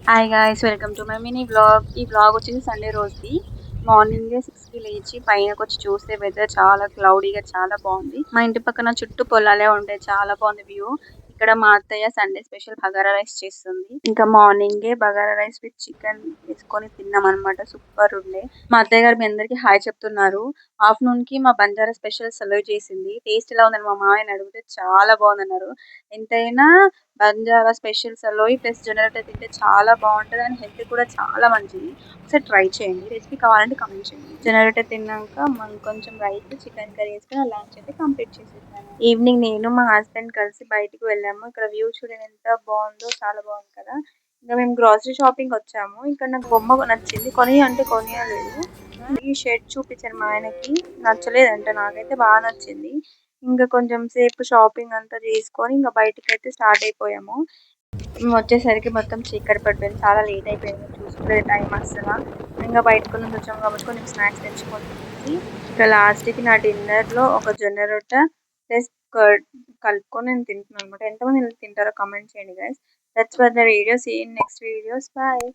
Hi guys, welcome to my mini vlog. ఈ vlog వచ్చేసి Sunday రోజుది. మార్నింగే 6కి లేచి పైనకి వచ్చి చూస్తే వెదర్ చాలా క్లౌడీగా చాలా బాగుంది. మా ఇంటి పక్కన చుట్టూ పొలాలే ఉంటాయి, చాలా బాగుంది వ్యూ. ఇక్కడ మా అత్తయ్య సండే స్పెషల్ బగారా రైస్ చేస్తుంది. ఇంకా మార్నింగే బగారా రైస్ విత్ చికెన్ వేసుకొని తిన్నాం అనమాట. సూపర్ ఉండే. మా అత్తయ్య గారు మీ అందరికి హాయ్ చెప్తున్నారు. ఆఫ్టర్నూన్ కి మా బంజారా స్పెషల్ సర్వ్ చేసింది. టేస్ట్ ఎలా ఉందని మా మామయ్యని అడిగితే చాలా బాగుందన్నారు. ఎంతైనా బంజారా స్పెషల్ సలోయి ప్లస్ జొన్నరొట్టె తింటే చాలా బాగుంటది అండ్ హెల్త్ కూడా చాలా మంచిది. ఒకసారి ట్రై చేయండి. రెసిపీ కావాలంటే కామెంట్ చేయండి. జొన్నరొట్టె తిన్నాక మనం కొంచెం రైస్ చికెన్ కర్రీ వేసుకొని లంచ్ అయితే కంప్లీట్ చేసేసాను. ఈవినింగ్ నేను మా హస్బెండ్ కలిసి బయటికి వెళ్ళాము. ఇక్కడ వ్యూ చూడండి ఎంత బాగుందో, చాలా బాగుంది కదా. ఇంకా మేము గ్రాసరీ షాపింగ్ వచ్చాము. ఇక్కడ నాకు బొమ్మ నచ్చింది, కొని అంటే కొనియలేదు. ఈ షర్ట్ చూపించాను మా ఆయనకి, నచ్చలేదంట. నాకైతే బాగా నచ్చింది. ఇంకా కొంచెం సేపు షాపింగ్ అంతా చేసుకొని ఇంకా బయటికి అయితే స్టార్ట్ అయిపోయాము. మేము వచ్చేసరికి మొత్తం చీకటి పడిపోయింది, చాలా లేట్ అయిపోయింది. చూసుకోలేదు టైం అస్సలు. ఇంకా బయటకు నుంచి వచ్చాము కాబట్టి కొంచెం స్నాక్స్ తెచ్చుకొని తినేసి ఇంకా లాస్ట్కి నా డిన్నర్లో ఒక జొన్న రొట్టె ప్లస్ కర్డ్ కలుపుకొని నేను తింటున్నాను అనమాట. ఎంతమంది తింటారో కామెంట్ చేయండి guys. That's for the video. See in next videos. Bye.